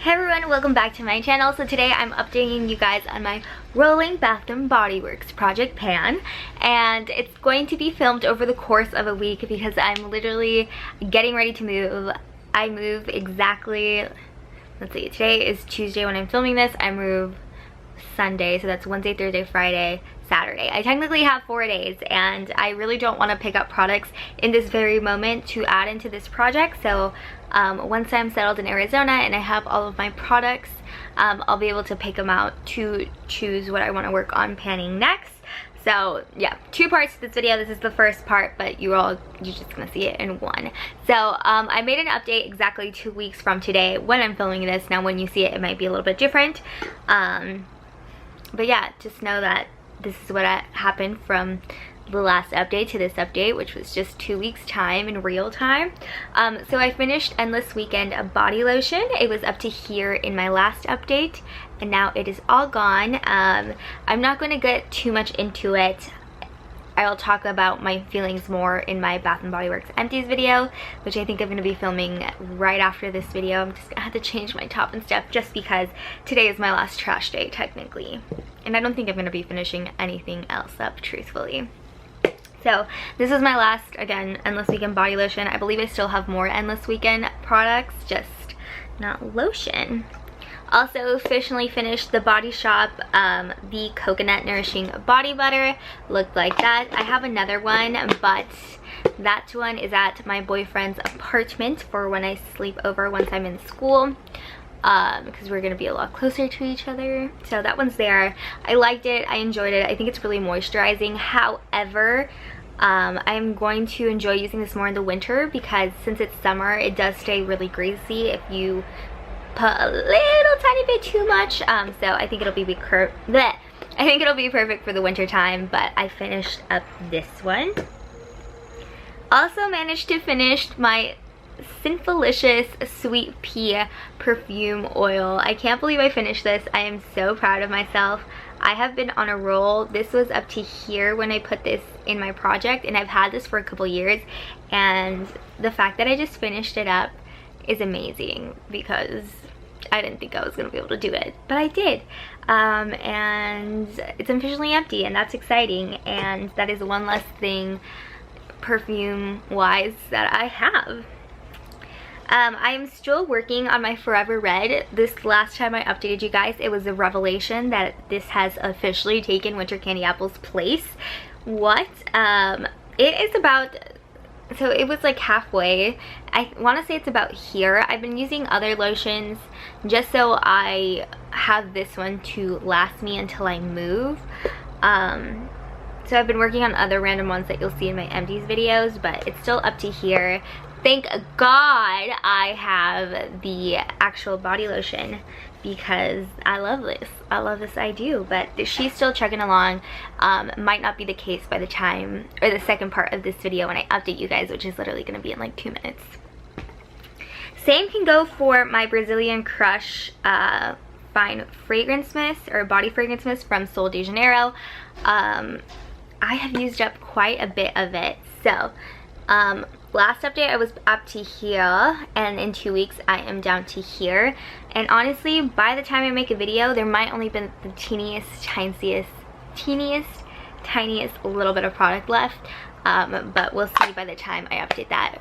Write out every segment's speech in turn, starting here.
Hey everyone, welcome back to my channel. So today I'm updating you guys on my rolling Bath & Body Works project pan, and it's going to be filmed over the course of a week because I'm literally getting ready to move. I move exactly, let's see, today is Tuesday when I'm filming this. I move Sunday, so that's Wednesday, Thursday, Friday, Saturday. I technically have 4 days, and I really don't want to pick up products in this very moment to add into this project. So once I'm settled in Arizona and I have all of my products, I'll be able to pick them out to choose what I want to work on panning next. So yeah, 2 parts to this video. This is the first part, but you're just gonna see it in one. So I made an update exactly 2 weeks from today when I'm filming this. Now when you see it, it might be a little bit different. But yeah, just know that this is what happened from the last update to this update, which was just 2 weeks time in real time. So I finished Endless Weekend body lotion. It was up to here in my last update, and now it is all gone. I'm not going to get too much into it. I'll talk about my feelings more in my Bath & Body Works empties video, which I think I'm going to be filming right after this video. I'm just going to have to change my top and stuff just because today is my last trash day technically. And I don't think I'm going to be finishing anything else up, truthfully. So this is my last, again, Endless Weekend body lotion. I believe I still have more Endless Weekend products, just not lotion. Also officially finished the Body Shop, the Coconut Nourishing Body Butter. Looked like that. I have another one, but that one is at my boyfriend's apartment for when I sleep over once I'm in school. Because we're going to be a lot closer to each other. So that one's there. I liked it. I enjoyed it. I think it's really moisturizing. However, I'm going to enjoy using this more in the winter because since it's summer, it does stay really greasy if you put a little tiny bit too much. So I think it'll be perfect for the winter time, but I finished up this one. Also managed to finish my Sinfulicious Sweet Pea perfume oil. I can't believe I finished this. I am so proud of myself. I have been on a roll. This was up to here when I put this in my project, and I've had this for a couple years, and the fact that I just finished it up is amazing because I didn't think I was gonna be able to do it, but I did. And it's officially empty, and that's exciting, and that is one less thing perfume wise that I have. I am still working on my Forever Red. This last time I updated you guys, it was a revelation that this has officially taken Winter Candy Apple's place. What? It is about, so it was like halfway. I want to say it's about here. I've been using other lotions just so I have this one to last me until I move. So I've been working on other random ones that you'll see in my empties videos, but it's still up to here. Thank God I have the actual body lotion because I love this. I love this, I do. But she's still chugging along. Might not be the case by the time, or the second part of this video when I update you guys, which is literally going to be in like 2 minutes. Same can go for my Brazilian Crush Fine Fragrance Mist, or Body Fragrance Mist from Sol de Janeiro. I have used up quite a bit of it. So, last update I was up to here, and in 2 weeks I am down to here. And honestly, by the time I make a video, there might only been the teeniest, tiniest little bit of product left. But we'll see by the time I update that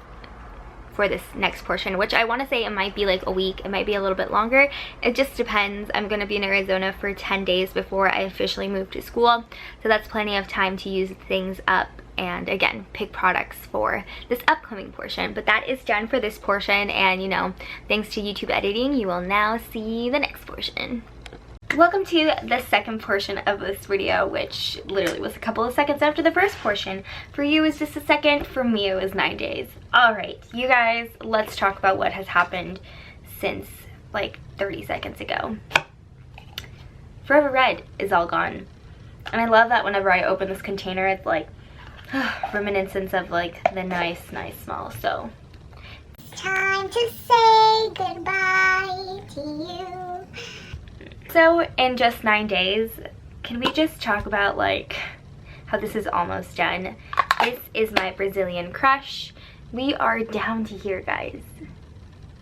for this next portion, which I want to say it might be like a week, it might be a little bit longer. It just depends. I'm going to be in Arizona for 10 days before I officially move to school, so that's plenty of time to use things up and again pick products for this upcoming portion. But that is done for this portion, and you know, thanks to YouTube editing, you will now see the next portion. Welcome to the second portion of this video, which literally was a couple of seconds after the first portion. For you, it was just a second. For me, it was 9 days. Alright, you guys, let's talk about what has happened since like 30 seconds ago. Forever Red is all gone. And I love that whenever I open this container, it's like reminiscence of like the nice smell. So it's time to say goodbye to you. So in just 9 days, can we just talk about like how this is almost done? This is my Brazilian Crush. We are down to here, guys.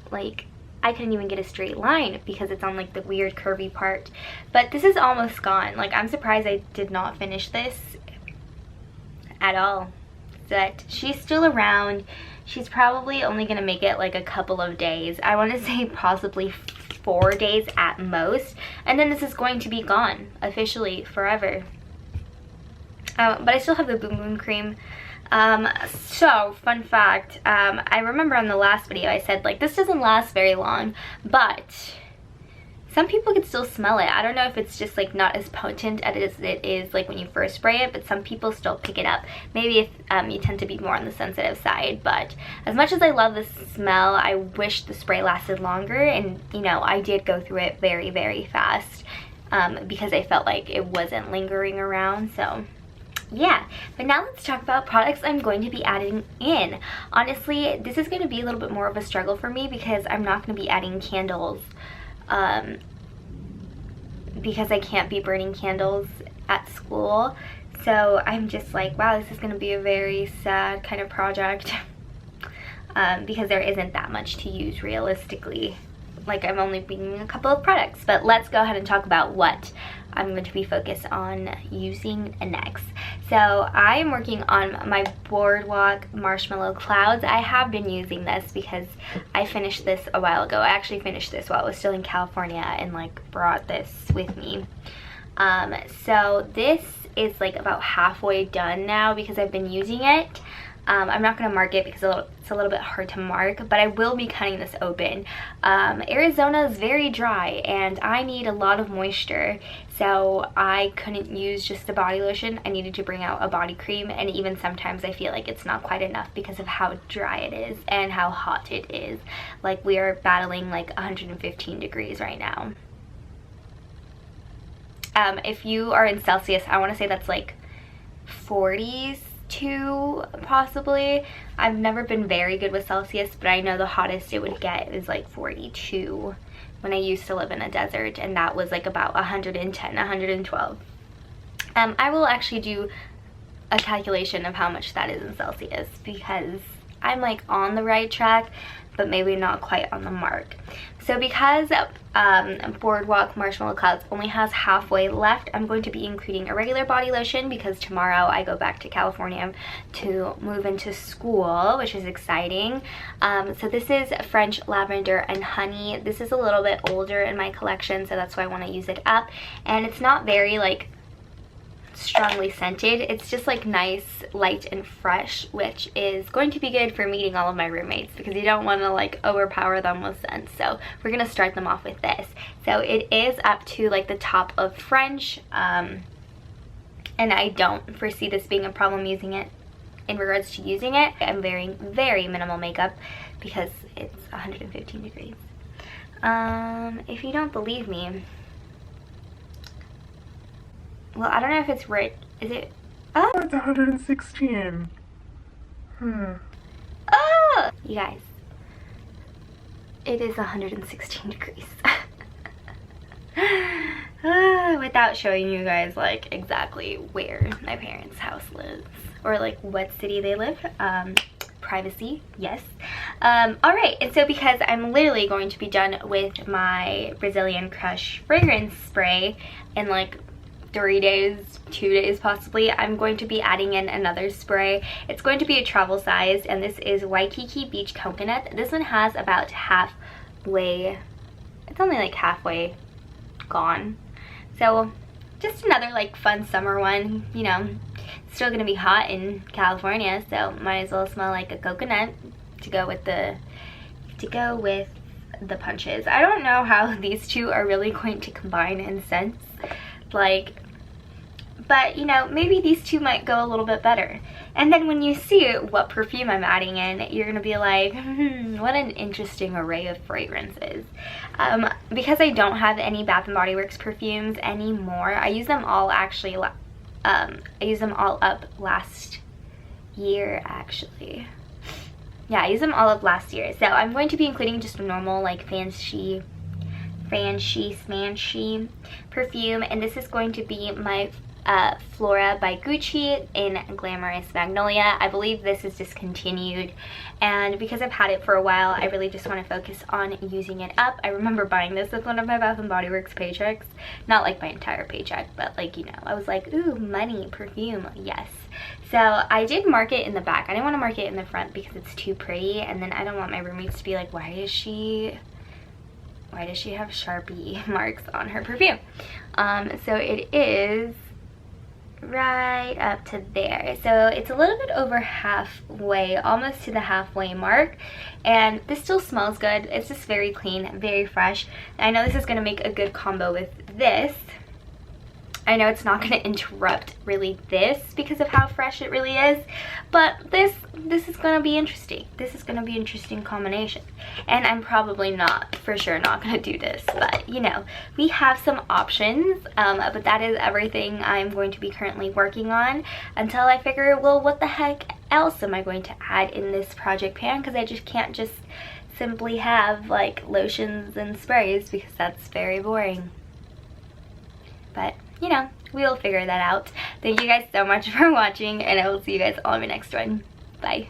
Like, I couldn't even get a straight line because it's on like the weird curvy part. But this is almost gone. Like, I'm surprised I did not finish this at all. But she's still around. She's probably only gonna make it like a couple of days. I want to say possibly 4 days at most, and then this is going to be gone officially forever. But I still have the Boom Boom cream. So fun fact, I remember on the last video I said like this doesn't last very long, but some people can still smell it. I don't know if it's just like not as potent as it is like when you first spray it, but some people still pick it up. Maybe if you tend to be more on the sensitive side. But as much as I love the smell, I wish the spray lasted longer, and you know, I did go through it very, very fast because I felt like it wasn't lingering around. So yeah, but now let's talk about products I'm going to be adding in. Honestly, this is going to be a little bit more of a struggle for me because I'm not going to be adding candles because I can't be burning candles at school. So I'm just like, wow, this is going to be a very sad kind of project because there isn't that much to use realistically. Like, I'm only bringing a couple of products, but let's go ahead and talk about what I'm going to be focused on using next. So I am working on my Boardwalk Marshmallow Clouds. I have been using this because I finished this a while ago. I actually finished this while I was still in California and like brought this with me. So this is like about halfway done now because I've been using it. I'm not going to mark it because it's a little bit hard to mark, but I will be cutting this open. Arizona is very dry and I need a lot of moisture, so I couldn't use just a body lotion. I needed to bring out a body cream, and even sometimes I feel like it's not quite enough because of how dry it is and how hot it is. Like, we are battling like 115 degrees right now. If you are in Celsius, I want to say that's like 40s. Possibly. I've never been very good with Celsius, but I know the hottest it would get is like 42 when I used to live in a desert, and that was like about 110, 112. I will actually do a calculation of how much that is in Celsius because I'm like on the right track, but maybe not quite on the mark. So because Boardwalk Marshmallow Clouds only has halfway left, I'm going to be including a regular body lotion because tomorrow I go back to California to move into school, which is exciting. So this is French Lavender and Honey. This is a little bit older in my collection, so that's why I want to use it up. And it's not very like strongly scented. It's just like nice, light, and fresh, which is going to be good for meeting all of my roommates because you don't want to like overpower them with scents. So we're gonna start them off with this. So it is up to like the top of French, and I don't foresee this being a problem using it. In regards to using it, I'm wearing very minimal makeup because it's 115 degrees. If you don't believe me, well, I don't know if it's right. Is it? Oh, it's 116. Oh, you guys, it is 116 degrees. Without showing you guys like exactly where my parents' house lives or like what city they live. Privacy, yes. All right, and so because I'm literally going to be done with my Brazilian Crush fragrance spray in like 3 days, 2 days possibly, I'm going to be adding in another spray. It's going to be a travel size, and this is Waikiki Beach Coconut. This one has about halfway, it's only like halfway gone. So just another like fun summer one, you know. It's still gonna be hot in California, so might as well smell like a coconut to go with the punches. I don't know how these two are really going to combine in scents. Like, but you know, maybe these two might go a little bit better. And then when you see what perfume I'm adding in, you're gonna be like, what an interesting array of fragrances. Because I don't have any Bath and Body Works perfumes anymore, I use them all actually, I used them all up last year actually. Yeah, I used them all up last year. So I'm going to be including just a normal like fancy smancy perfume, and this is going to be my Flora by Gucci in Glamorous Magnolia. I believe this is discontinued, and because I've had it for a while, I really just want to focus on using it up. I remember buying this with one of my Bath & Body Works paychecks. Not like my entire paycheck, but like, you know, I was like, ooh, money, perfume, yes. So I did mark it in the back. I didn't want to mark it in the front because it's too pretty, and then I don't want my roommates to be like, why does she have Sharpie marks on her perfume? So it is right up to there, so it's a little bit over halfway, almost to the halfway mark, and this still smells good. It's just very clean, very fresh. I know this is going to make a good combo with this. I know it's not going to interrupt really this because of how fresh it really is, but this is going to be interesting. This is going to be an interesting combination, and I'm probably not, for sure, not going to do this, but you know, we have some options, but that is everything I'm going to be currently working on until I figure, well, what the heck else am I going to add in this project pan, because I just can't just simply have like lotions and sprays because that's very boring. But you know, we'll figure that out. Thank you guys so much for watching, and I will see you guys all in my next one. Bye.